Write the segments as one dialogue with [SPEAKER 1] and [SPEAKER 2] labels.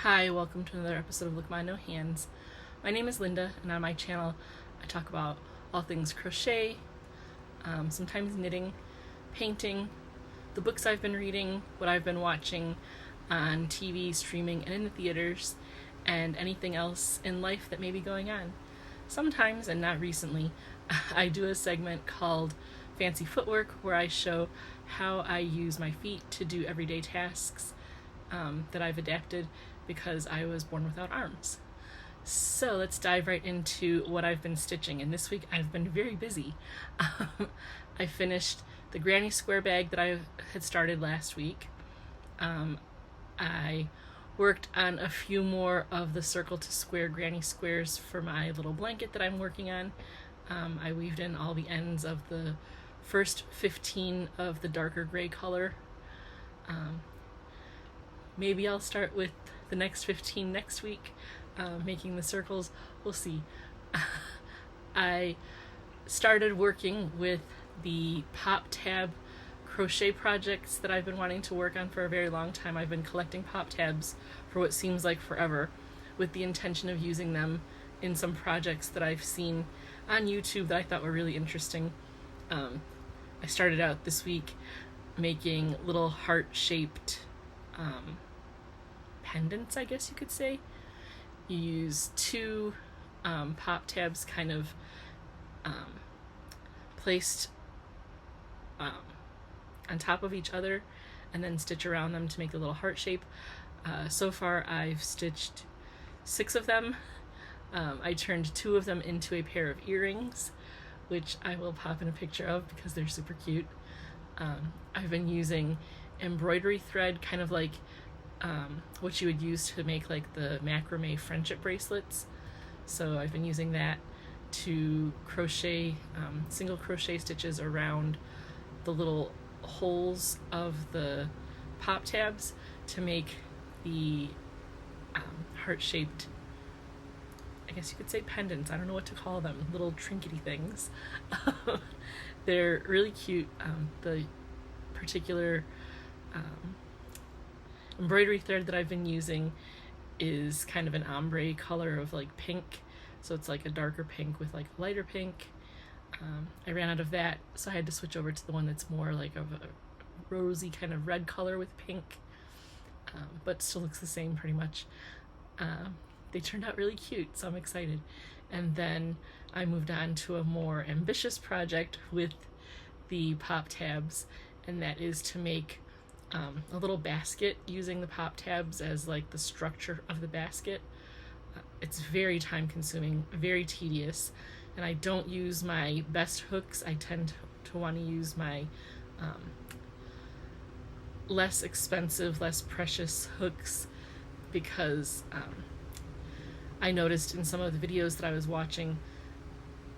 [SPEAKER 1] Hi, welcome to another episode of Look My No Hands. My name is Linda, and on my channel I talk about all things crochet, sometimes knitting, painting, the books I've been reading, what I've been watching on TV, streaming, and in the theaters, and anything else in life that may be going on. Sometimes, and not recently, I do a segment called Fancy Footwork where I show how I use my feet to do everyday tasks that I've adapted because I was born without arms. So let's dive right into what I've been stitching, and this week I've been very busy. I finished the granny square bag that I had started last week. I worked on a few more of the circle to square granny squares for my little blanket that I'm working on. I weaved in all the ends of the first 15 of the darker gray color. Maybe I'll start with the next 15 next week, making the circles. We'll see. I started working with the pop tab crochet projects that I've been wanting to work on for a very long time. I've been collecting pop tabs for what seems like forever, with the intention of using them in some projects that I've seen on YouTube that I thought were really interesting. I started out this week making little heart-shaped pendants, I guess you could say. You use two pop tabs kind of placed on top of each other and then stitch around them to make the little heart shape. So far I've stitched 6 of them. I turned 2 of them into a pair of earrings, which I will pop in a picture of because they're super cute. I've been using embroidery thread, kind of like what you would use to make like the macrame friendship bracelets. So I've been using that to crochet single crochet stitches around the little holes of the pop tabs to make the heart-shaped, I guess you could say pendants. I don't know what to call them, little trinkety things. They're really cute. The particular embroidery thread that I've been using is kind of an ombre color of like pink, so it's like a darker pink with like a lighter pink. I ran out of that, so I had to switch over to the one that's more like of a rosy kind of red color with pink, but still looks the same pretty much. They turned out really cute, so I'm excited. And then I moved on to a more ambitious project with the pop tabs, and that is to make a little basket using the pop tabs as like the structure of the basket. It's very time consuming, very tedious, and I don't use my best hooks. I tend to want to use my less expensive, less precious hooks because I noticed in some of the videos that I was watching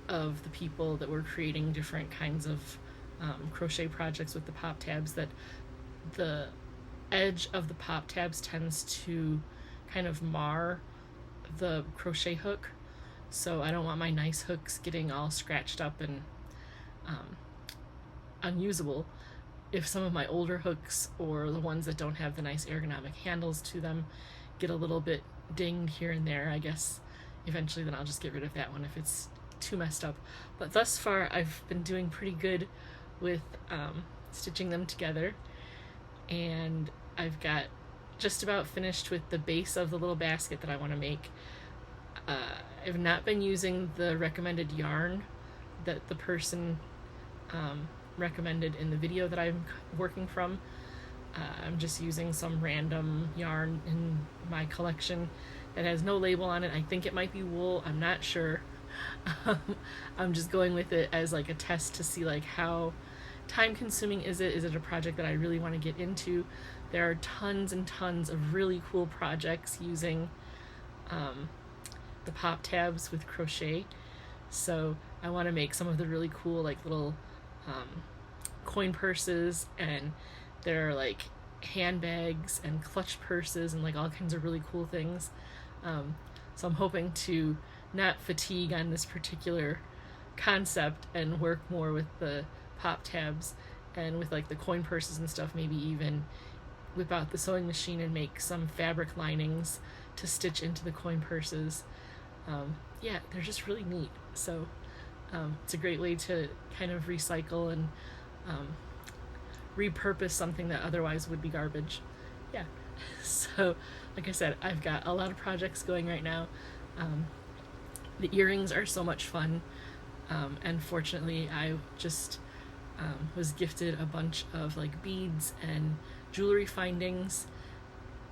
[SPEAKER 1] of the people that were creating different kinds of crochet projects with the pop tabs that the edge of the pop tabs tends to kind of mar the crochet hook, so I don't want my nice hooks getting all scratched up and unusable. If some of my older hooks or the ones that don't have the nice ergonomic handles to them get a little bit dinged here and there, I guess eventually then I'll just get rid of that one if it's too messed up. But thus far I've been doing pretty good with stitching them together, and I've got just about finished with the base of the little basket that I want to make. I've not been using the recommended yarn that the person recommended in the video that I'm working from. I'm just using some random yarn in my collection that has no label on it. I think it might be wool, I'm not sure. I'm just going with it as like a test to see like how time consuming is it a project that I really want to get into. There are tons and tons of really cool projects using the pop tabs with crochet, so I want to make some of the really cool like little coin purses, and there are like handbags and clutch purses and like all kinds of really cool things. So I'm hoping to not fatigue on this particular concept and work more with the pop tabs and with like the coin purses and stuff, maybe even whip out the sewing machine and make some fabric linings to stitch into the coin purses. Yeah, they're just really neat. So it's a great way to kind of recycle and repurpose something that otherwise would be garbage. Yeah. So, like I said, I've got a lot of projects going right now. The earrings are so much fun. And fortunately, I just was gifted a bunch of like beads and jewelry findings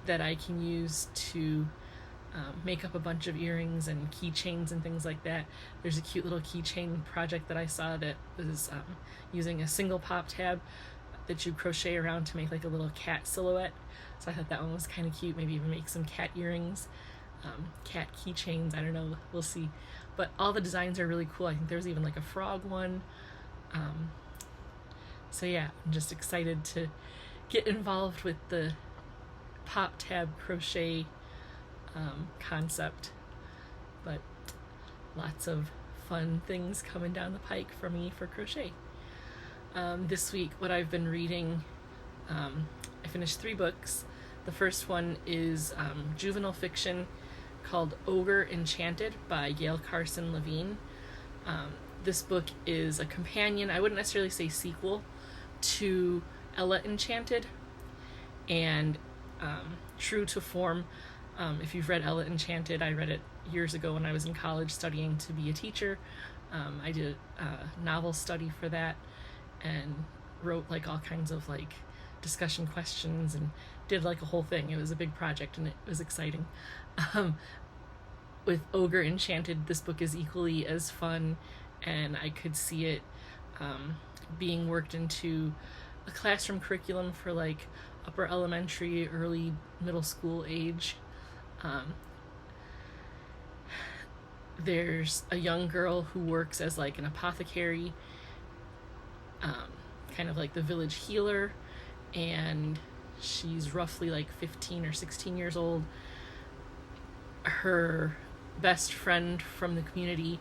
[SPEAKER 1] that I can use to make up a bunch of earrings and keychains and things like that. There's a cute little keychain project that I saw that was using a single pop tab that you crochet around to make like a little cat silhouette. So I thought that one was kind of cute. Maybe even make some cat earrings, cat keychains, I don't know, we'll see. But all the designs are really cool. I think there's even like a frog one. So yeah, I'm just excited to get involved with the pop tab crochet concept. But lots of fun things coming down the pike for me for crochet. This week, what I've been reading, I finished 3 books. The first one is juvenile fiction called Ogre, Enchanted by Gail, Carson, Levine. This book is a companion, I wouldn't necessarily say sequel, to Ella Enchanted, and true to form. If you've read Ella Enchanted, I read it years ago when I was in college studying to be a teacher. I did a novel study for that and wrote like all kinds of like discussion questions and did like a whole thing. It was a big project and it was exciting. With Ogre Enchanted, this book is equally as fun, and I could see it being worked into a classroom curriculum for like upper elementary, early middle school age. There's a young girl who works as like an apothecary, kind of like the village healer, and she's roughly like 15 or 16 years old. Her best friend from the community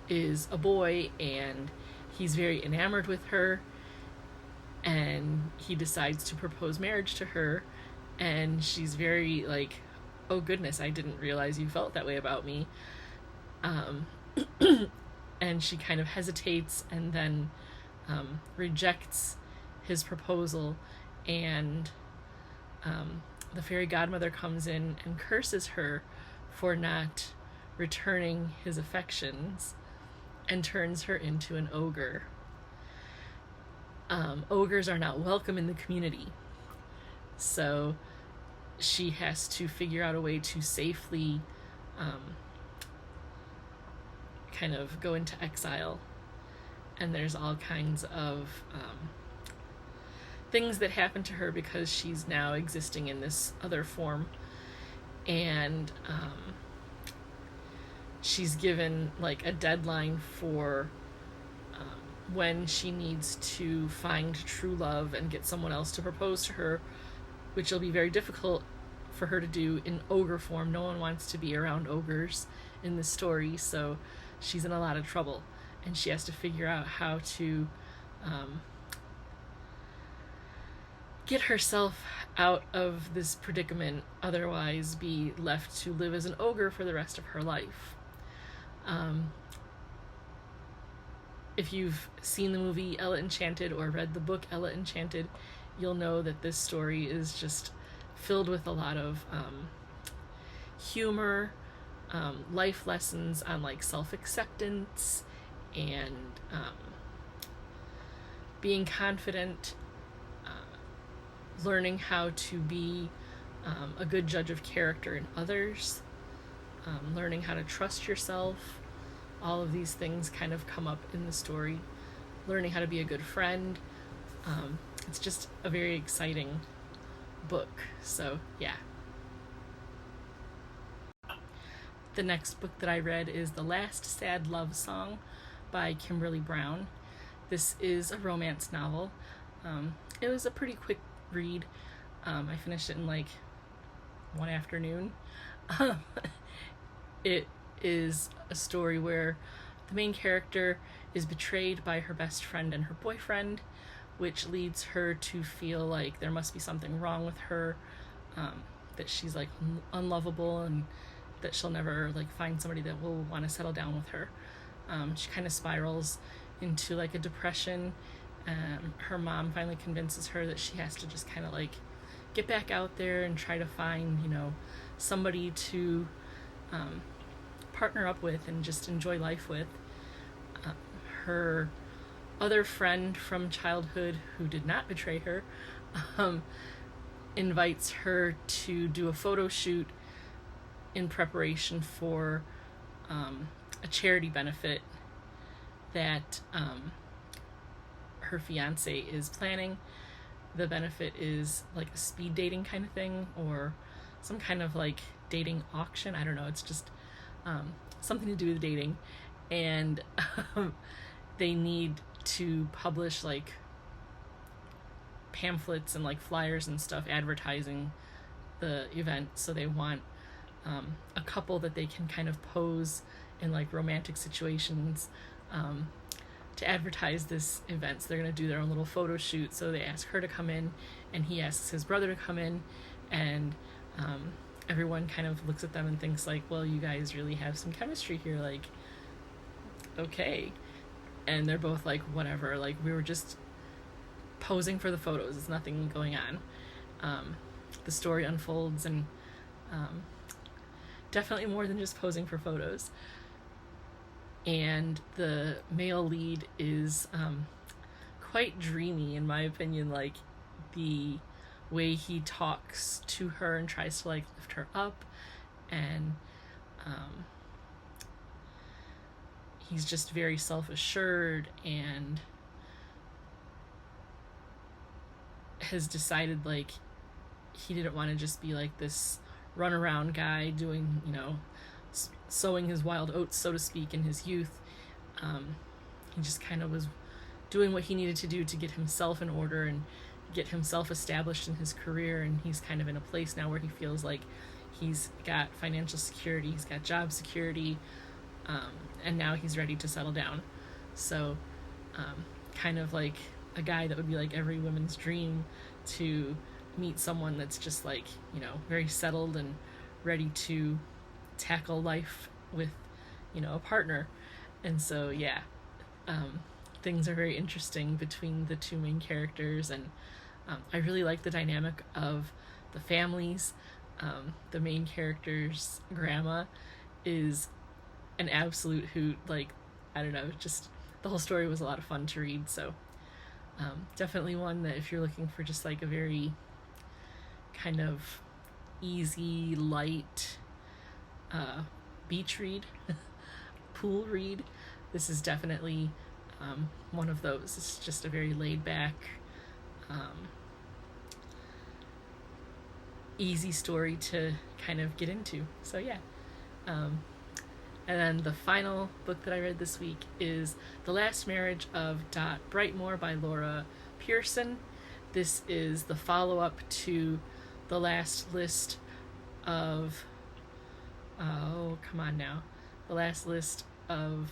[SPEAKER 1] is a boy, and he's very enamored with her, and he decides to propose marriage to her, and she's very like, oh goodness, I didn't realize you felt that way about me. And she kind of hesitates and then rejects his proposal, and the fairy godmother comes in and curses her for not returning his affections and turns her into an ogre. Ogres are not welcome in the community, so she has to figure out a way to safely kind of go into exile, and there's all kinds of things that happen to her because she's now existing in this other form, and she's given like a deadline for when she needs to find true love and get someone else to propose to her, which will be very difficult for her to do in ogre form. No one wants to be around ogres in this story, so she's in a lot of trouble, and she has to figure out how to get herself out of this predicament, otherwise be left to live as an ogre for the rest of her life. If you've seen the movie Ella Enchanted or read the book Ella Enchanted, you'll know that this story is just filled with a lot of humor, life lessons on like self-acceptance and being confident, learning how to be a good judge of character in others, learning how to trust yourself. All of these things kind of come up in the story. Learning how to be a good friend. It's just a very exciting book. So, yeah. The next book that I read is The Last Sad Love Song by Kimberly Brown. This is a romance novel. It was a pretty quick read. I finished it in like one afternoon. It is a story where the main character is betrayed by her best friend and her boyfriend. which leads her to feel like there must be something wrong with her, that she's like unlovable, and that she'll never like find somebody that will want to settle down with her. She kind of spirals into like a depression. Her mom finally convinces her that she has to just kind of like get back out there and try to find, you know, somebody to partner up with and just enjoy life with. Her other friend from childhood, who did not betray her, invites her to do a photo shoot in preparation for a charity benefit that her fiance is planning. The benefit is like a speed dating kind of thing, or some kind of like dating auction. I don't know. It's just something to do with dating. And they need to publish like pamphlets and like flyers and stuff advertising the event. So they want a couple that they can kind of pose in like romantic situations to advertise this event. So they're going to do their own little photo shoot. So they ask her to come in, and he asks his brother to come in, and everyone kind of looks at them and thinks like, well, you guys really have some chemistry here, like, okay. And they're both like, whatever, like, we were just posing for the photos, there's nothing going on. The story unfolds, and definitely more than just posing for photos. And the male lead is quite dreamy, in my opinion. Like, the way he talks to her and tries to like lift her up, and he's just very self-assured and has decided like he didn't want to just be like this runaround guy doing, you know, sowing his wild oats, so to speak, in his youth. He just kind of was doing what he needed to do to get himself in order and get himself established in his career, and he's kind of in a place now where he feels like he's got financial security, he's got job security, and now he's ready to settle down. So kind of like a guy that would be like every woman's dream, to meet someone that's just like, you know, very settled and ready to tackle life with, you know, a partner. And so yeah, things are very interesting between the two main characters, and I really like the dynamic of the families. The main character's grandma is an absolute hoot. Like, I don't know, just the whole story was a lot of fun to read. So definitely one that if you're looking for just like a very kind of easy, light beach read, pool read, this is definitely one of those. It's just a very laid back, easy story to kind of get into. So yeah. And then the final book that I read this week is The Last Marriage of Brightmore by Laura Pearson. This is the follow-up to the last list of the last list of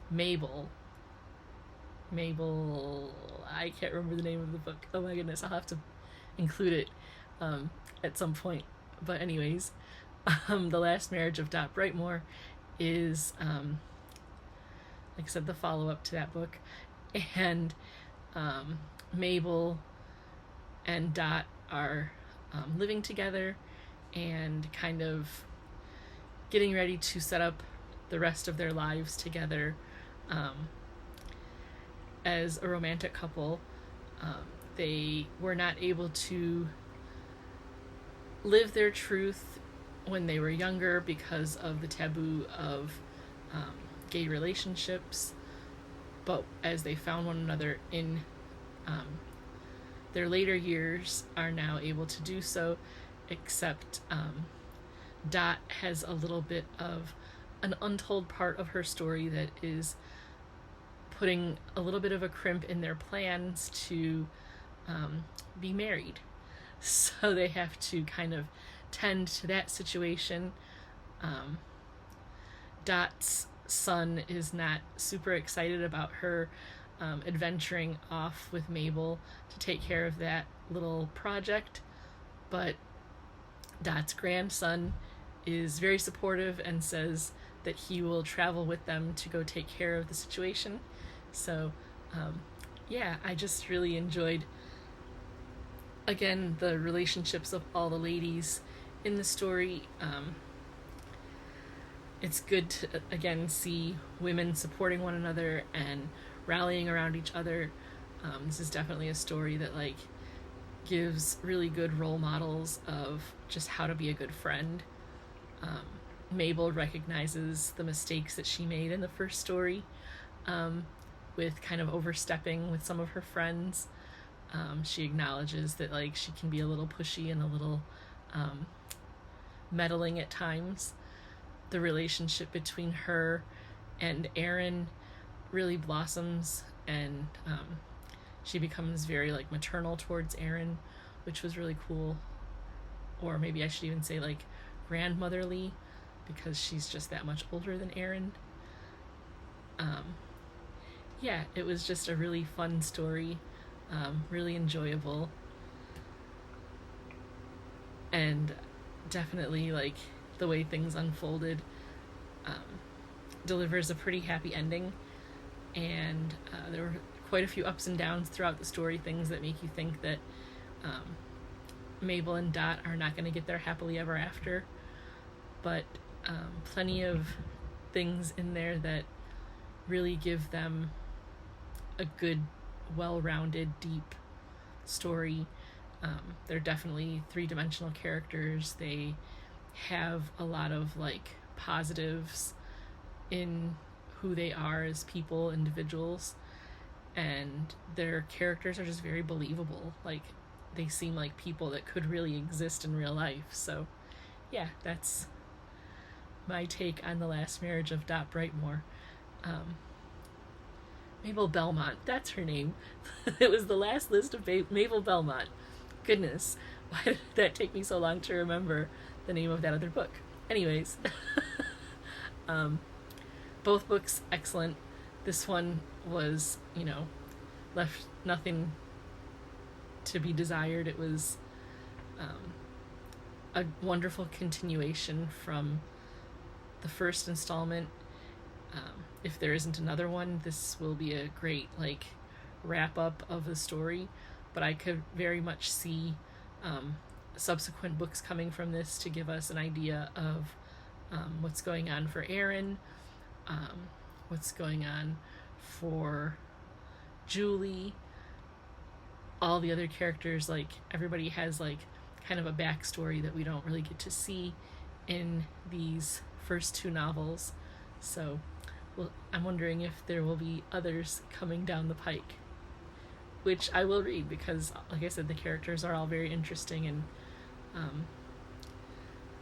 [SPEAKER 1] Mabel, I can't remember the name of the book. Oh my goodness, I'll have to include it at some point. But anyways, The Last Marriage of Brightmore is, like I said, the follow-up to that book. And Mabel and Dot are living together and kind of getting ready to set up the rest of their lives together as a romantic couple. They were not able to live their truth when they were younger because of the taboo of gay relationships, but as they found one another in their later years, are now able to do so, except Dot has a little bit of an untold part of her story that is putting a little bit of a crimp in their plans to be married. So they have to kind of tend to that situation. Dot's son is not super excited about her adventuring off with Mabel to take care of that little project, but Dot's grandson is very supportive and says that he will travel with them to go take care of the situation. So yeah, I just really enjoyed, again, the relationships of all the ladies in the story. It's good to, again, see women supporting one another and rallying around each other. This is definitely a story that, like, gives really good role models of just how to be a good friend. Mabel recognizes the mistakes that she made in the first story, with kind of overstepping with some of her friends. She acknowledges that, like, she can be a little pushy and a little meddling at times. The relationship between her and Aaron really blossoms, and she becomes very, like, maternal towards Aaron, which was really cool. Or maybe I should even say, like, grandmotherly, because she's just that much older than Aaron. Yeah, it was just a really fun story, really enjoyable, and definitely, like, the way things unfolded delivers a pretty happy ending. And there were quite a few ups and downs throughout the story, things that make you think that Mabel and Dot are not going to get their happily ever after, but plenty of things in there that really give them a good, well-rounded, deep story. They're definitely three-dimensional characters. They have a lot of, like, positives in who they are as people, individuals, and their characters are just very believable. Like, they seem like people that could really exist in real life. So yeah, that's my take on The Last Marriage of Dot Brightmore. Mabel Belmont, that's her name. It was the last list of Mabel Belmont. Goodness, why did that take me so long to remember the name of that other book? Anyways, both books excellent. This one was, left nothing to be desired. It was a wonderful continuation from the first installment. If there isn't another one, this will be a great, like, wrap up of the story, but I could very much see subsequent books coming from this to give us an idea of what's going on for Aaron, what's going on for Julie, all the other characters. Like, everybody has, like, kind of a backstory that we don't really get to see in these first two novels. So I'm wondering if there will be others coming down the pike, which I will read because, like I said, the characters are all very interesting, and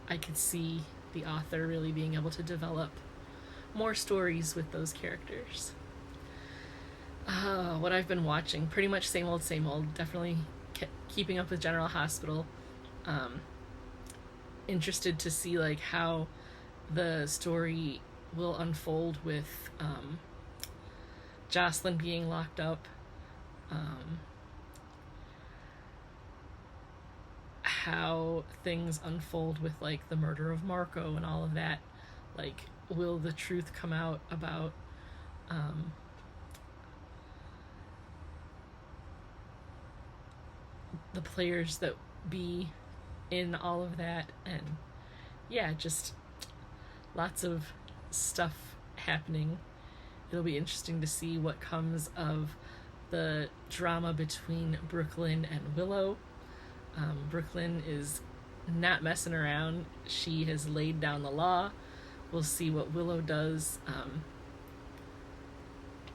[SPEAKER 1] I could see the author really being able to develop more stories with those characters. What I've been watching, pretty much same old, definitely keeping up with General Hospital. Interested to see, like, how the story will unfold with Jocelyn being locked up, how things unfold with, like, the murder of Marco and all of that. Like, will the truth come out about the players that be in all of that? And yeah, just lots of stuff happening. It'll be interesting to see what comes of the drama between Brooklyn and Willow. Brooklyn is not messing around. She has laid down the law. We'll see what Willow does.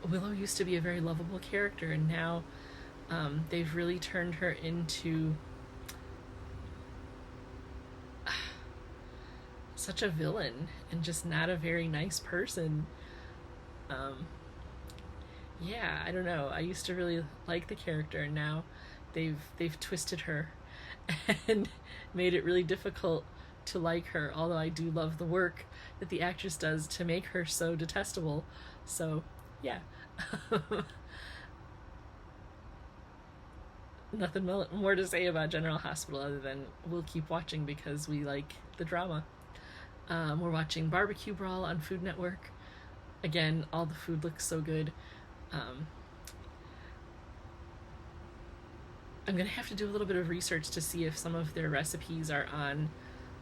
[SPEAKER 1] Willow used to be a very lovable character, and now they've really turned her into such a villain and just not a very nice person. Yeah, I don't know. I used to really like the character, and now they've twisted her and made it really difficult to like her, although I do love the work that the actress does to make her so detestable. So, yeah. Nothing more to say about General Hospital other than we'll keep watching because we like the drama. We're watching Barbecue Brawl on Food Network. Again, all the food looks so good. I'm going to have to do a little bit of research to see if some of their recipes are on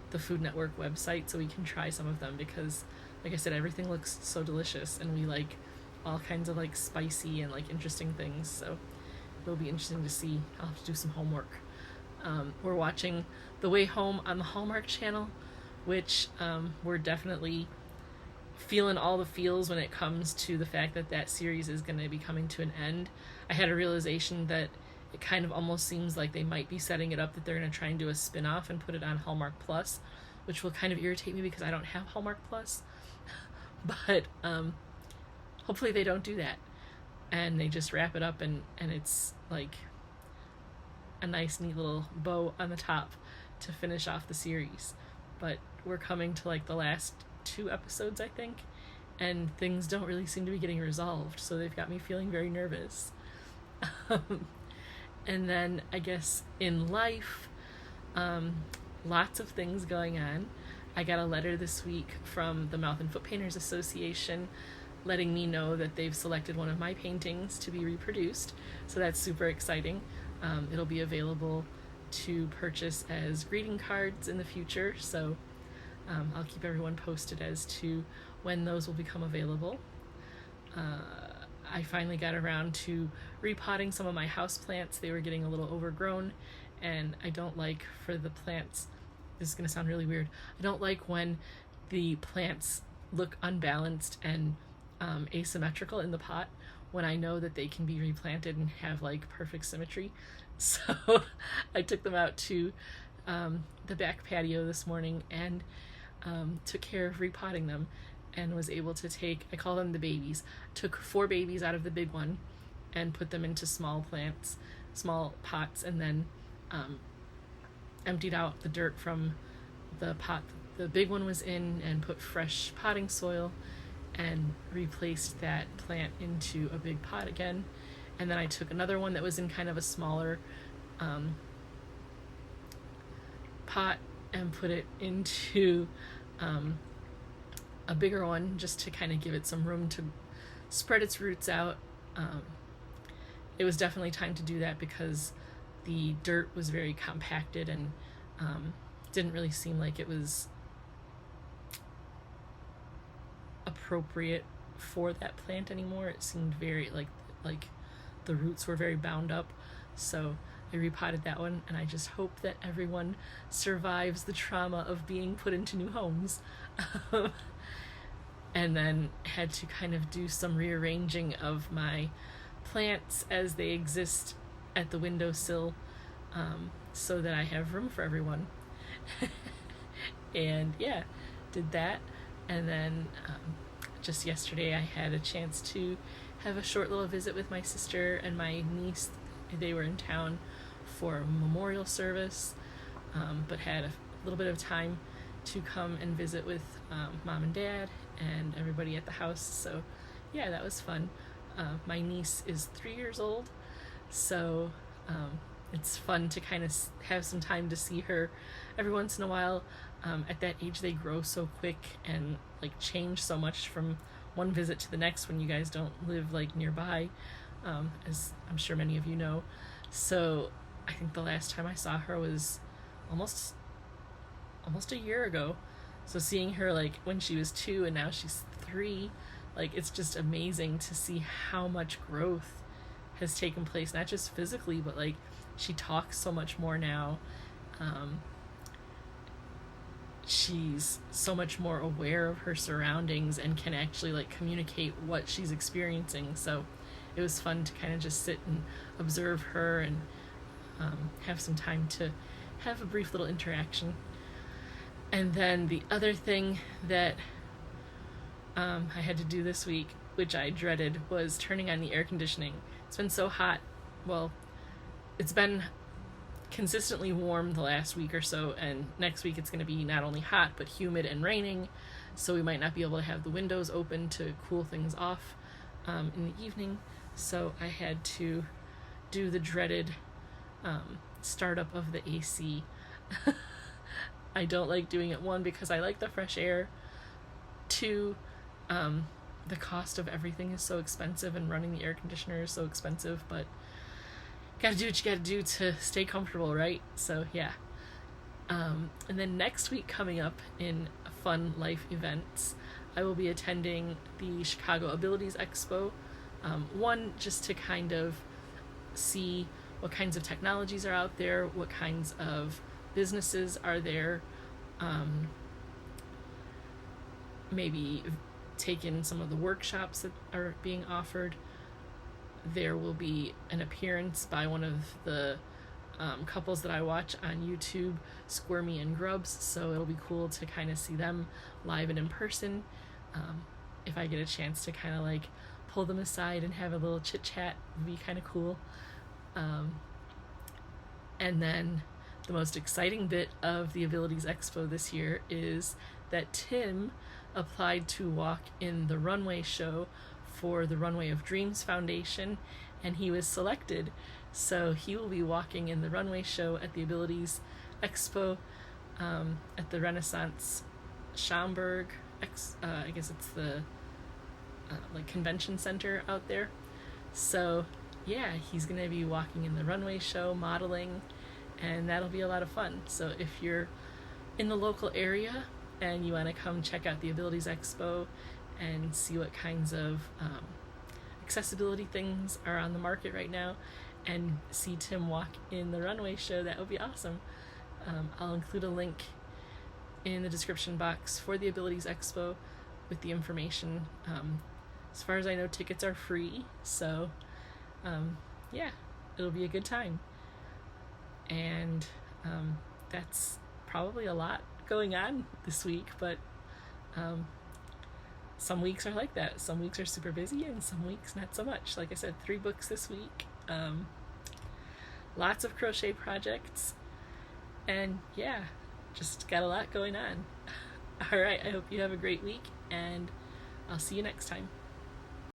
[SPEAKER 1] the Food Network website so we can try some of them because, like I said, everything looks so delicious and we like all kinds of like spicy and like interesting things, so it'll be interesting to see. I'll have to do some homework. We're watching The Way Home on the Hallmark channel, which we're definitely feeling all the feels when it comes to the fact that that series is going to be coming to an end. I had a realization that it kind of almost seems like they might be setting it up that they're going to try and do a spin-off and put it on Hallmark Plus, which will kind of irritate me because I don't have Hallmark Plus. But hopefully they don't do that and they just wrap it up and it's like a nice neat little bow on the top to finish off the series. But we're coming to like the last 2 episodes, I think, and things don't really seem to be getting resolved, so they've got me feeling very nervous. And then I guess in life, lots of things going on. I got a letter this week from the Mouth and Foot Painters Association letting me know that they've selected one of my paintings to be reproduced, so that's super exciting. It'll be available to purchase as greeting cards in the future, so I'll keep everyone posted as to when those will become available. I finally got around to repotting some of my houseplants. They were getting a little overgrown, and I don't like for the plants, this is going to sound really weird, I don't like when the plants look unbalanced and asymmetrical in the pot when I know that they can be replanted and have like perfect symmetry. So I took them out to the back patio this morning and took care of repotting them and was able to take, I call them the babies, took 4 babies out of the big one and put them into small plants, small pots, and then emptied out the dirt from the pot the big one was in and put fresh potting soil and replaced that plant into a big pot again. And then I took another one that was in kind of a smaller pot and put it into a bigger one just to kind of give it some room to spread its roots out. It was definitely time to do that because the dirt was very compacted and didn't really seem like it was appropriate for that plant anymore. It seemed very like the roots were very bound up. So I repotted that one, and I just hope that everyone survives the trauma of being put into new homes. And then had to kind of do some rearranging of my plants as they exist at the windowsill, so that I have room for everyone. And yeah, did that. And then just yesterday I had a chance to have a short little visit with my sister and my niece. They were in town for a memorial service, but had a little bit of time to come and visit with mom and dad and everybody at the house. So yeah, that was fun. My niece is 3 years old, so it's fun to kind of have some time to see her every once in a while. At that age they grow so quick and like change so much from one visit to the next when you guys don't live like nearby, as I'm sure many of you know. So I think the last time I saw her was almost a year ago. So seeing her like when she was 2 and now she's 3, like it's just amazing to see how much growth has taken place, not just physically, but like she talks so much more now. She's so much more aware of her surroundings and can actually like communicate what she's experiencing. So it was fun to kind of just sit and observe her and have some time to have a brief little interaction. And then the other thing that I had to do this week, which I dreaded, was turning on the air conditioning. It's been so hot. Well, it's been consistently warm the last week or so, and next week it's going to be not only hot but humid and raining, so we might not be able to have the windows open to cool things off in the evening. So I had to do the dreaded startup of the AC. I don't like doing it, one, because I like the fresh air, two, the cost of everything is so expensive and running the air conditioner is so expensive, but gotta do what you gotta do to stay comfortable, right? So yeah. And then next week coming up in fun life events, I will be attending the Chicago Abilities Expo. One, just to kind of see what kinds of technologies are out there, what kinds of businesses are there, maybe take in some of the workshops that are being offered. There will be an appearance by one of the couples that I watch on YouTube, Squirmy and Grubs, so it'll be cool to kind of see them live and in person. If I get a chance to kind of like pull them aside and have a little chit chat, would be kind of cool. And then the most exciting bit of the Abilities Expo this year is that Tim applied to walk in the runway show for the Runway of Dreams Foundation, and he was selected. So he will be walking in the runway show at the Abilities Expo at the Renaissance Schaumburg, I guess it's the like convention center out there. So yeah, he's going to be walking in the runway show, modeling, and that'll be a lot of fun. So if you're in the local area and you want to come check out the Abilities Expo and see what kinds of accessibility things are on the market right now, and see Tim walk in the runway show, that would be awesome. I'll include a link in the description box for the Abilities Expo with the information. As far as I know, tickets are free, so yeah, it'll be a good time. And that's probably a lot going on this week, but some weeks are like that. Some weeks are super busy and some weeks not so much. Like I said, 3 books this week, lots of crochet projects, and yeah, just got a lot going on. All right, I hope you have a great week, and I'll see you next time.